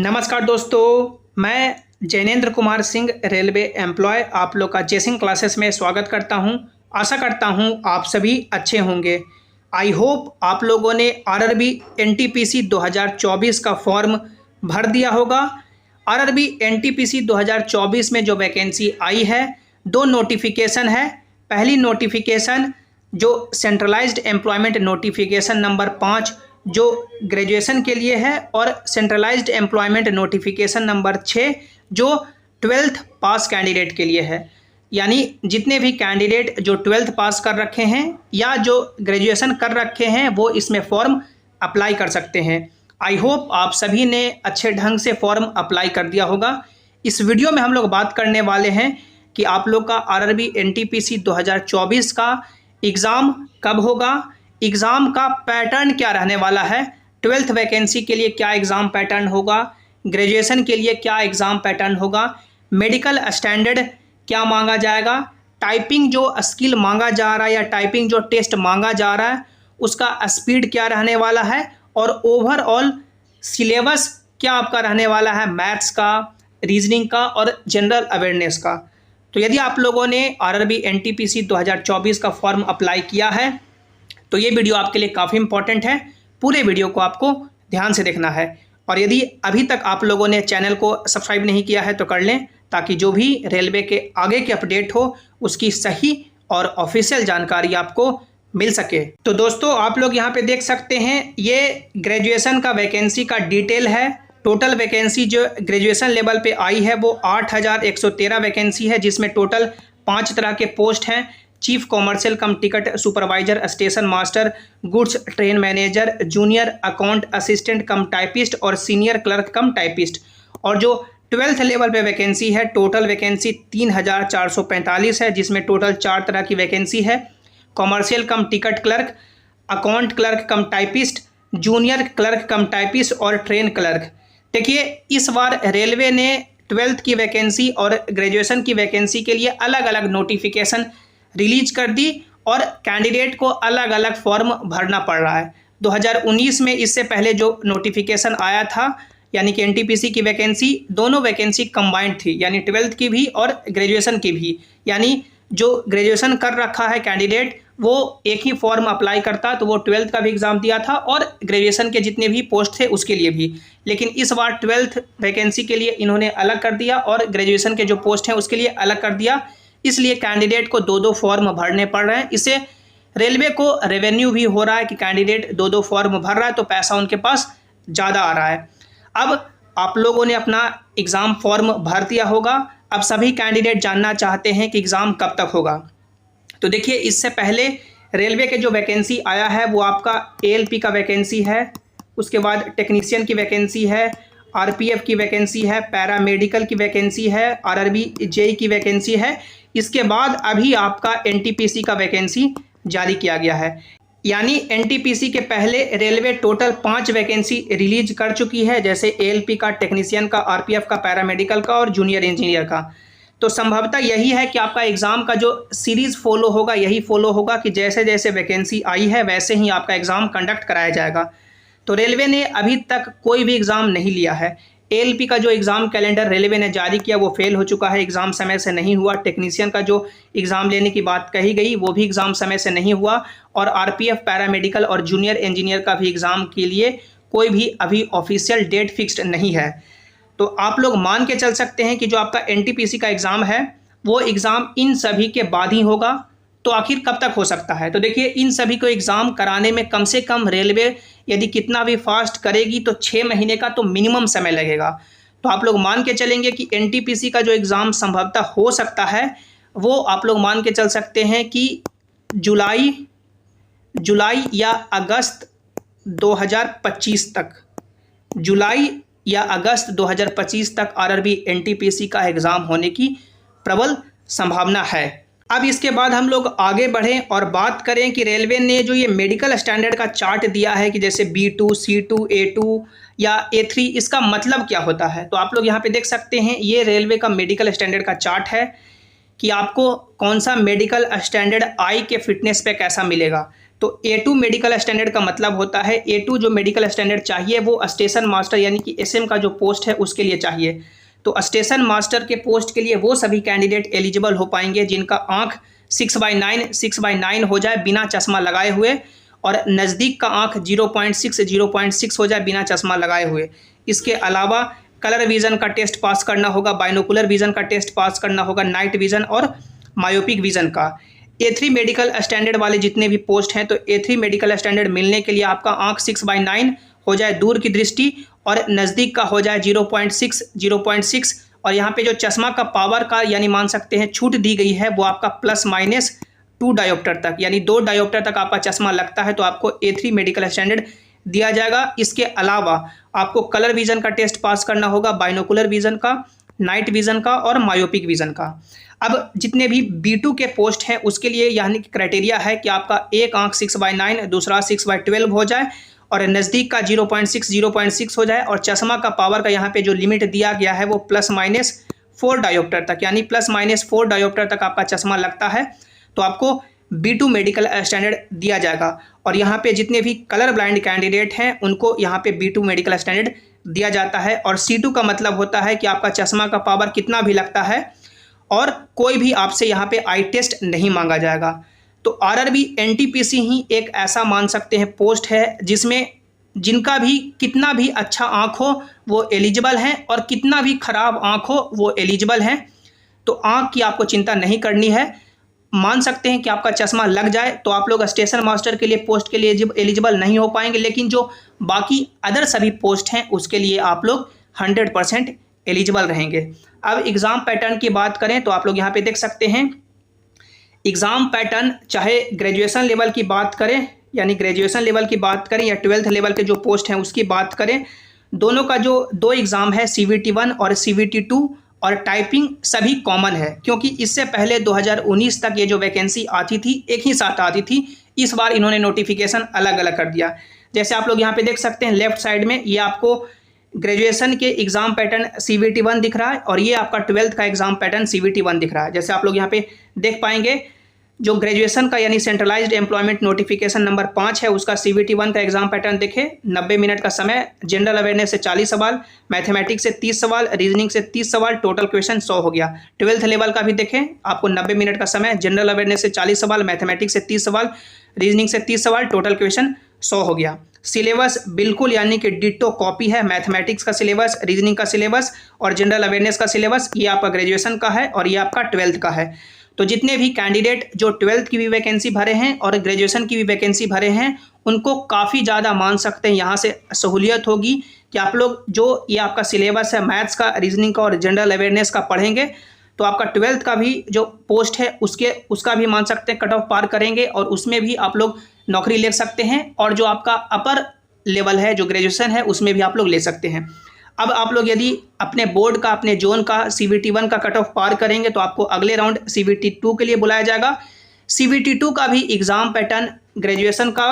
नमस्कार दोस्तों, मैं जैनेंद्र कुमार सिंह रेलवे एम्प्लॉय आप लोग का जेसिंग क्लासेस में स्वागत करता हूं। आशा करता हूं आप सभी अच्छे होंगे। आई होप आप लोगों ने आरआरबी एनटीपीसी 2024 का फॉर्म भर दिया होगा। आरआरबी एनटीपीसी 2024 में जो वैकेंसी आई है, दो नोटिफिकेशन है। पहली नोटिफिकेशन जो सेंट्रलाइज्ड एम्प्लॉयमेंट नोटिफिकेशन नंबर 5 जो ग्रेजुएशन के लिए है, और सेंट्रलाइज्ड एम्प्लॉयमेंट नोटिफिकेशन नंबर 6 जो 12th पास कैंडिडेट के लिए है। यानी जितने भी कैंडिडेट जो 12th पास कर रखे हैं या जो ग्रेजुएशन कर रखे हैं वो इसमें फॉर्म अप्लाई कर सकते हैं। आई होप आप सभी ने अच्छे ढंग से फॉर्म अप्लाई कर दिया होगा। इस वीडियो में हम लोग बात करने वाले हैं कि आप लोग का आरआरबी एनटीपीसी 2024 का एग्ज़ाम कब होगा, एग्ज़ाम का पैटर्न क्या रहने वाला है, 12th वैकेंसी के लिए क्या एग्ज़ाम पैटर्न होगा, ग्रेजुएशन के लिए क्या एग्ज़ाम पैटर्न होगा, मेडिकल स्टैंडर्ड क्या मांगा जाएगा, टाइपिंग जो स्किल मांगा जा रहा है या टाइपिंग जो टेस्ट मांगा जा रहा है उसका स्पीड क्या रहने वाला है, और ओवरऑल सिलेबस क्या आपका रहने वाला है मैथ्स का, रीजनिंग का और जनरल अवेयरनेस का। तो यदि आप लोगों ने आरआरबी एनटीपीसी 2024 का फॉर्म अप्लाई किया है तो ये वीडियो आपके लिए काफ़ी इंपॉर्टेंट है। पूरे वीडियो को आपको ध्यान से देखना है, और यदि अभी तक आप लोगों ने चैनल को सब्सक्राइब नहीं किया है तो कर लें, ताकि जो भी रेलवे के आगे के अपडेट हो उसकी सही और ऑफिशियल जानकारी आपको मिल सके। तो दोस्तों, आप लोग यहाँ पे देख सकते हैं, ये ग्रेजुएशन का वैकेंसी का डिटेल है। टोटल वैकेंसी जो ग्रेजुएशन लेवल पे आई है वो 8113 वैकेंसी है, जिसमें टोटल 5 तरह के पोस्ट हैं। चीफ कॉमर्शियल कम ticket supervisor, station master, goods train manager, junior account assistant कम टाइपिस्ट और सीनियर क्लर्क कम टाइपिस्ट। और जो 12th लेवल पे वैकेंसी है, टोटल वैकेंसी 3445 है, जिसमें टोटल 4 तरह की वैकेंसी है। कॉमर्शियल कम टिकट क्लर्क, अकाउंट क्लर्क कम टाइपिस्ट, जूनियर क्लर्क कम टाइपिस्ट और ट्रेन क्लर्क। देखिए, इस बार रेलवे ने 12th की वैकेंसी और ग्रेजुएशन की वैकेंसी के लिए अलग अलग नोटिफिकेशन रिलीज कर दी, और कैंडिडेट को अलग अलग फॉर्म भरना पड़ रहा है। 2019 में इससे पहले जो नोटिफिकेशन आया था, यानी कि एनटीपीसी की वैकेंसी, दोनों वैकेंसी कंबाइंड थी, यानी 12th की भी और ग्रेजुएशन की भी। यानी जो ग्रेजुएशन कर रखा है कैंडिडेट वो एक ही फॉर्म अप्लाई करता, तो वो 12th का भी एग्ज़ाम दिया था और ग्रेजुएशन के जितने भी पोस्ट थे उसके लिए भी। लेकिन इस बार 12th वैकेंसी के लिए इन्होंने अलग कर दिया और ग्रेजुएशन के जो पोस्ट हैं उसके लिए अलग कर दिया। इसलिए कैंडिडेट को दो फॉर्म भरने पड़ रहे हैं। इससे रेलवे को रेवेन्यू भी हो रहा है कि कैंडिडेट दो फॉर्म भर रहा है, तो पैसा उनके पास ज़्यादा आ रहा है। अब आप लोगों ने अपना एग्ज़ाम फॉर्म भर दिया होगा। अब सभी कैंडिडेट जानना चाहते हैं कि एग्ज़ाम कब तक होगा। तो देखिए, इससे पहले रेलवे के जो वैकेंसी आया है वो आपका एएलपी का वैकेंसी है, उसके बाद टेक्नीशियन की वैकेंसी है, आरपीएफ की वैकेंसी है, पैरामेडिकल की वैकेंसी है, आरआरबी जेई की वैकेंसी है। इसके बाद अभी आपका एनटीपीसी का वैकेंसी जारी किया गया है। यानी एनटीपीसी के पहले रेलवे टोटल 5 वैकेंसी रिलीज कर चुकी है, जैसे एएलपी का, टेक्नीशियन का, आरपीएफ का, पैरामेडिकल का और जूनियर इंजीनियर का। तो संभवतः यही है कि आपका एग्ज़ाम का जो सीरीज़ फॉलो होगा यही फॉलो होगा कि जैसे जैसे वैकेंसी आई है वैसे ही आपका एग्ज़ाम कंडक्ट कराया जाएगा। तो रेलवे ने अभी तक कोई भी एग्ज़ाम नहीं लिया है। एएलपी का जो एग्ज़ाम कैलेंडर रेलवे ने जारी किया वो फेल हो चुका है, एग्ज़ाम समय से नहीं हुआ। टेक्नीशियन का जो एग्ज़ाम लेने की बात कही गई वो भी एग्ज़ाम समय से नहीं हुआ, और आरपीएफ, पैरामेडिकल और जूनियर इंजीनियर का भी एग्ज़ाम के लिए कोई भी अभी ऑफिशियल डेट फिक्स्ड नहीं है। तो आप लोग मान के चल सकते हैं कि जो आपका एनटीपीसी का एग्ज़ाम है वो एग्ज़ाम इन सभी के बाद ही होगा। तो आखिर कब तक हो सकता है? तो देखिए, इन सभी को एग्ज़ाम कराने में कम से कम रेलवे यदि कितना भी फास्ट करेगी तो 6 महीने का तो मिनिमम समय लगेगा। तो आप लोग मान के चलेंगे कि एनटीपीसी का जो एग्ज़ाम संभवतः हो सकता है वो आप लोग मान के चल सकते हैं कि जुलाई या अगस्त 2025 तक, जुलाई या अगस्त 2025 तक आरआरबी एनटीपीसी का एग्ज़ाम होने की प्रबल संभावना है। अब इसके बाद हम लोग आगे बढ़ें और बात करें कि रेलवे ने जो ये मेडिकल स्टैंडर्ड का चार्ट दिया है कि जैसे B2, C2, A2 या A3, इसका मतलब क्या होता है। तो आप लोग यहाँ पे देख सकते हैं, ये रेलवे का मेडिकल स्टैंडर्ड का चार्ट है कि आपको कौन सा मेडिकल स्टैंडर्ड आई के फिटनेस पे कैसा मिलेगा। तो तो A2 मेडिकल स्टैंडर्ड का मतलब होता है A2 जो मेडिकल स्टैंडर्ड चाहिए वो स्टेशन मास्टर यानी कि SM का जो पोस्ट है उसके लिए चाहिए। तो स्टेशन मास्टर के पोस्ट के लिए वो सभी कैंडिडेट एलिजिबल हो पाएंगे जिनका आँख 6/9 हो जाए बिना चश्मा लगाए हुए, और नज़दीक का आँख 0.6 हो जाए बिना चश्मा लगाए हुए। इसके अलावा कलर विज़न का टेस्ट पास करना होगा, बाइनोकुलर विज़न का टेस्ट पास करना होगा, नाइट विज़न और मायोपिक विज़न का। A3 मेडिकल स्टैंडर्ड वाले जितने भी पोस्ट हैं तो A3 मेडिकल स्टैंडर्ड मिलने के लिए आपका आँख 6/9 हो जाए दूर की दृष्टि और नज़दीक का हो जाए 0.6 और यहाँ पे जो चश्मा का पावर का यानी मान सकते हैं छूट दी गई है वो आपका ±2 डायोप्टर तक, यानी 2 डायोप्टर तक आपका चश्मा लगता है तो आपको A3 मेडिकल स्टैंडर्ड दिया जाएगा। इसके अलावा आपको कलर विज़न का टेस्ट पास करना होगा, बाइनोकुलर विज़न का, नाइट विज़न का और मायोपिक विज़न का। अब जितने भी B2 के पोस्ट हैं उसके लिए यानी कि क्राइटेरिया है कि आपका एक आँख 6/9 दूसरा 6/12 हो जाए और नज़दीक का 0.6 हो जाए और चश्मा का पावर का यहाँ पे जो लिमिट दिया गया है वो ±4 डायोप्टर तक, यानी +-4 डायोप्टर तक आपका चश्मा लगता है तो आपको B2 मेडिकल स्टैंडर्ड दिया जाएगा। और यहाँ पे जितने भी कलर ब्लाइंड कैंडिडेट हैं उनको यहाँ पे B2 मेडिकल स्टैंडर्ड दिया जाता है। और C2 का मतलब होता है कि आपका चश्मा का पावर कितना भी लगता है और कोई भी आपसे यहाँ पे आई टेस्ट नहीं मांगा जाएगा। तो RRB NTPC ही एक ऐसा मान सकते हैं पोस्ट है जिसमें जिनका भी कितना भी अच्छा आँख हो वो एलिजिबल हैं और कितना भी खराब आँख हो वो एलिजिबल हैं। तो आँख की आपको चिंता नहीं करनी है, मान सकते हैं कि आपका चश्मा लग जाए तो आप लोग स्टेशन मास्टर के लिए पोस्ट के लिए एलिजिबल नहीं हो पाएंगे, लेकिन जो बाकी अदर सभी पोस्ट हैं उसके लिए आप लोग 100% एलिजिबल रहेंगे। अब एग्ज़ाम पैटर्न की बात करें तो आप लोग यहाँ पे देख सकते हैं एग्ज़ाम पैटर्न, चाहे ग्रेजुएशन लेवल की बात करें यानी ग्रेजुएशन लेवल की बात करें या 12th लेवल के जो पोस्ट हैं उसकी बात करें, दोनों का जो 2 एग्ज़ाम है CVT1 और CVT2 और टाइपिंग सभी कॉमन है, क्योंकि इससे पहले 2019 तक ये जो वैकेंसी आती थी एक ही साथ आती थी। इस बार इन्होंने नोटिफिकेशन अलग अलग कर दिया। जैसे आप लोग यहाँ पे देख सकते हैं लेफ्ट साइड में ये आपको ग्रेजुएशन के एग्ज़ाम पैटर्न CVT1 दिख रहा है और ये आपका 12th का एग्ज़ाम पैटर्न CVT1 दिख रहा है। जैसे आप लोग यहाँ पे देख पाएंगे जो ग्रेजुएशन का यानी सेंट्रलाइज्ड एम्प्लॉयमेंट नोटिफिकेशन नंबर 5 है उसका CVT1 का एग्जाम पैटर्न देखें, 90 मिनट का समय, जनरल अवेयरनेस से 40 सवाल, मैथमेटिक्स से 30 सवाल, रीजनिंग से 30 सवाल, टोटल क्वेश्चन 100 हो गया। 12th लेवल का भी देखें, आपको 90 मिनट का समय, जनरल अवेयरनेस से 40 सवाल, मैथमेटिक्स से 30 सवाल, रीजनिंग से 30 सवाल, टोटल क्वेश्चन 100 हो गया। सिलेबस बिल्कुल यानी कि डिट्टो कॉपी है, मैथमेटिक्स का सिलेबस, रीजनिंग का सिलेबस और जनरल अवेयरनेस का सिलेबस, ये आपका ग्रेजुएशन का है और ये आपका 12th का है। तो जितने भी कैंडिडेट जो 12th की भी वैकेंसी भरे हैं और ग्रेजुएशन की भी वैकेंसी भरे हैं उनको काफ़ी ज़्यादा मान सकते हैं यहाँ से सहूलियत होगी कि आप लोग जो ये आपका सिलेबस है मैथ्स का, रीजनिंग का और जनरल अवेयरनेस का पढ़ेंगे तो आपका 12th का भी जो पोस्ट है उसका भी मान सकते हैं कट ऑफ पार करेंगे और उसमें भी आप लोग नौकरी ले सकते हैं और जो आपका अपर लेवल है जो ग्रेजुएशन है उसमें भी आप लोग ले सकते हैं। अब आप लोग यदि अपने बोर्ड का, अपने जोन का CVT1 का कट ऑफ पार करेंगे तो आपको अगले राउंड CVT2 के लिए बुलाया जाएगा। CVT2 का भी एग्ज़ाम पैटर्न ग्रेजुएशन का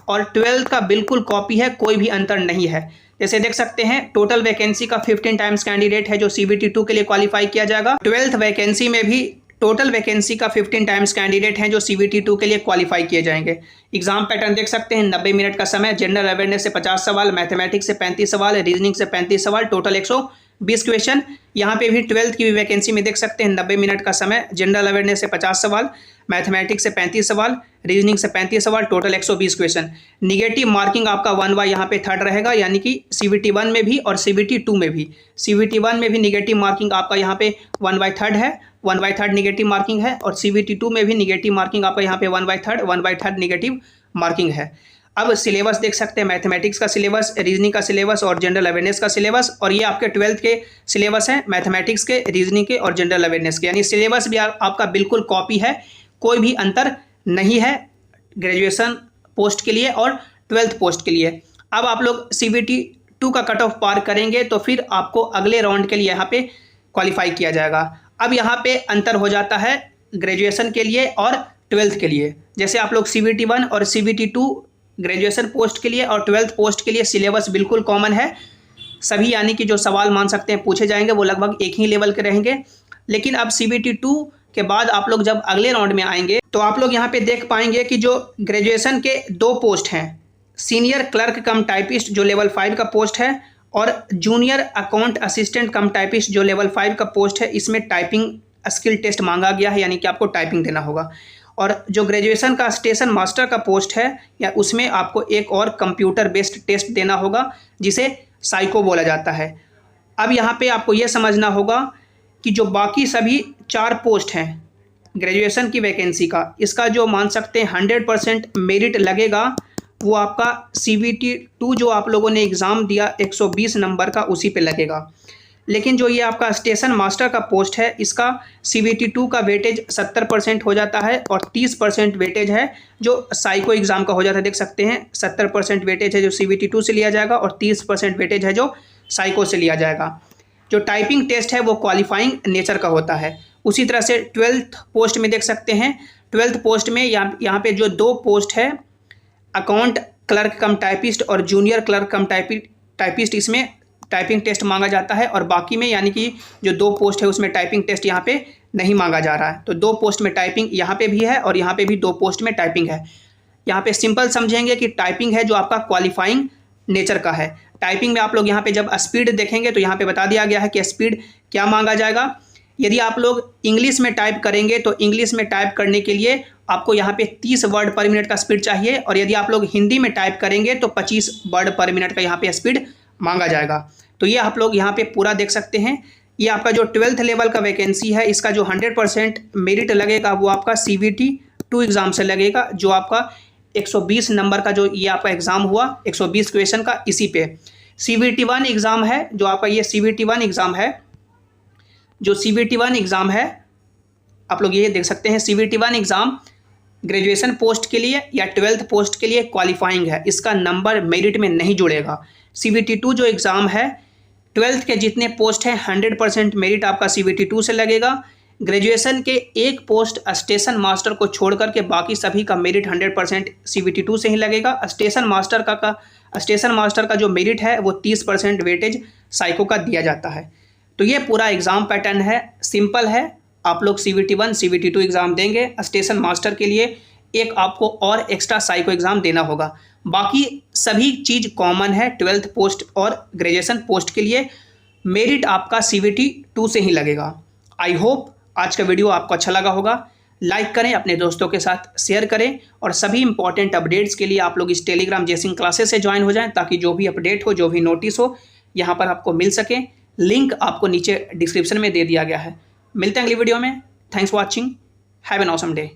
और 12th का बिल्कुल कॉपी है, कोई भी अंतर नहीं है। जैसे देख सकते हैं टोटल वैकेंसी का 15 टाइम्स कैंडिडेट है जो CVT2 के लिए क्वालिफाई किया जाएगा। 12th वैकेंसी में भी टोटल वैकेंसी का 15 टाइम्स कैंडिडेट हैं जो CVT2 के लिए क्वालिफाई किए जाएंगे। एग्जाम पैटर्न देख सकते हैं, 90 मिनट का समय, जनरल अवेयरनेस से 50 सवाल, मैथमेटिक्स से 35 सवाल, रीजनिंग से 35 सवाल, टोटल 120 क्वेश्चन। यहाँ पे भी 12th की भी वैकेंसी में देख सकते हैं 90 मिनट का समय, जनरल अवेयरनेस से 50 सवाल, मैथमेटिक्स से 35 सवाल, रीजनिंग से 35 सवाल, टोटल 120 क्वेश्चन। निगेटिव मार्किंग आपका 1/3 यहाँ पे थर्ड रहेगा, यानी कि CVT1 में भी और CVT2 में भी। CVT1 में भी निगेटिव मार्किंग आपका यहाँ पे 1/3 है, 1/3 निगेटिव मार्किंग है और CVT2 में भी निगेटिव मार्किंग आपका यहाँ पे 1/3 निगेटिव मार्किंग है। अब सिलेबस देख सकते हैं, मैथमेटिक्स का सिलेबस, रीजनिंग का सिलेबस और जनरल अवेयरनेस का सिलेबस, और ये आपके 12th के सिलेबस हैं, मैथमेटिक्स के, रीजनिंग के और जनरल अवेयरनेस के, यानी सिलेबस भी आपका बिल्कुल कॉपी है, कोई भी अंतर नहीं है ग्रेजुएशन पोस्ट के लिए और 12th पोस्ट के लिए। अब आप लोग CVT2 का कट ऑफ पार करेंगे तो फिर आपको अगले राउंड के लिए यहाँ पे क्वालिफाई किया जाएगा। अब यहाँ पे अंतर हो जाता है ग्रेजुएशन के लिए और 12th के लिए। जैसे आप लोग CVT1 और CVT2 ग्रेजुएशन पोस्ट के लिए और 12th पोस्ट के लिए सिलेबस बिल्कुल कॉमन है सभी, यानी कि जो सवाल मान सकते हैं पूछे जाएंगे वो लगभग एक ही लेवल के रहेंगे। लेकिन अब CVT2 के बाद आप लोग जब अगले राउंड में आएंगे तो आप लोग यहाँ पे देख पाएंगे कि जो ग्रेजुएशन के 2 पोस्ट हैं, सीनियर क्लर्क कम टाइपिस्ट जो लेवल 5 का पोस्ट है और जूनियर अकाउंट असिस्टेंट कम टाइपिस्ट जो लेवल 5 का पोस्ट है, इसमें टाइपिंग स्किल टेस्ट मांगा गया है, यानी कि आपको टाइपिंग देना होगा। और जो ग्रेजुएशन का स्टेशन मास्टर का पोस्ट है या उसमें आपको एक और कंप्यूटर बेस्ड टेस्ट देना होगा जिसे साइको बोला जाता है। अब यहाँ पे आपको ये समझना होगा कि जो बाकी सभी 4 पोस्ट हैं ग्रेजुएशन की वैकेंसी का, इसका जो मान सकते हैं 100% मेरिट लगेगा वो आपका CVT 2 जो आप लोगों ने एग्ज़ाम दिया 120 नंबर का, उसी पे लगेगा। लेकिन जो ये आपका स्टेशन मास्टर का पोस्ट है इसका CVT 2 का वेटेज 70% हो जाता है और 30% वेटेज है जो साइको एग्ज़ाम का हो जाता है। देख सकते हैं 70% वेटेज है जो CVT 2 से लिया जाएगा और 30% वेटेज है जो साइको से लिया जाएगा। जो टाइपिंग टेस्ट है वो क्वालिफाइंग नेचर का होता है। उसी तरह से 12th पोस्ट में देख सकते हैं, 12th पोस्ट में यहाँ पे जो 2 पोस्ट है अकाउंट क्लर्क कम टाइपिस्ट और जूनियर क्लर्क कम टाइपिस्ट, इसमें टाइपिंग टेस्ट मांगा जाता है और बाकी में यानी कि जो 2 पोस्ट है उसमें टाइपिंग टेस्ट यहाँ पे नहीं मांगा जा रहा है। तो 2 पोस्ट में टाइपिंग यहाँ पे भी है और यहाँ पे भी 2 पोस्ट में टाइपिंग है। यहाँ पे सिंपल समझेंगे कि टाइपिंग है जो आपका क्वालिफाइंग नेचर का है। टाइपिंग में आप लोग यहाँ पे जब स्पीड देखेंगे तो यहाँ पे बता दिया गया है कि स्पीड क्या मांगा जाएगा। यदि आप लोग इंग्लिश में टाइप करेंगे तो इंग्लिश में टाइप करने के लिए आपको यहाँ पे 30 वर्ड पर मिनट का स्पीड चाहिए और यदि आप लोग हिंदी में टाइप करेंगे तो 25 वर्ड पर मिनट का यहाँ पे स्पीड मांगा जाएगा। तो ये आप लोग यहाँ पे पूरा देख सकते हैं। ये आपका जो 12th लेवल का वैकेंसी है इसका जो 100% मेरिट लगेगा वो आपका CVT 2 एग्ज़ाम से लगेगा, जो आपका 120 नंबर का जो ये आपका एग्ज़ाम हुआ 120 क्वेश्चन का, इसी पे CVT 1 एग्ज़ाम है जो आपका ये CVT 1 एग्ज़ाम है। जो CVT 1 एग्ज़ाम है आप लोग ये देख सकते हैं, CVT 1 एग्ज़ाम ग्रेजुएशन पोस्ट के लिए या 12th पोस्ट के लिए क्वालिफाइंग है, इसका नंबर मेरिट में नहीं जुड़ेगा। CVT 2 जो एग्ज़ाम है 12th के जितने पोस्ट हैं 100% मेरिट आपका CVT 2 से लगेगा। ग्रेजुएशन के 1 पोस्ट स्टेशन मास्टर को छोड़ करके बाकी सभी का मेरिट 100% CVT 2 से ही लगेगा। स्टेशन मास्टर का जो मेरिट है वो 30% वेटेज साइको का दिया जाता है। तो ये पूरा एग्ज़ाम पैटर्न है, सिंपल है। आप लोग CVT 1 CVT 2 एग्ज़ाम देंगे, स्टेशन मास्टर के लिए एक आपको और एक्स्ट्रा साइको एग्ज़ाम देना होगा। बाकी सभी चीज़ कॉमन है 12th पोस्ट और ग्रेजुएशन पोस्ट के लिए। मेरिट आपका CVT 2 से ही लगेगा। आई होप आज का वीडियो आपको अच्छा लगा होगा। लाइक करें, अपने दोस्तों के साथ शेयर करें और सभी इंपॉर्टेंट अपडेट्स के लिए आप लोग इस टेलीग्राम जेसिंग क्लासेस से ज्वाइन हो जाएं ताकि जो भी अपडेट हो, जो भी नोटिस हो, यहाँ पर आपको मिल सके। लिंक आपको नीचे डिस्क्रिप्शन में दे दिया गया है। मिलते हैं अगली वीडियो में। Thanks for watching. Have an awesome day.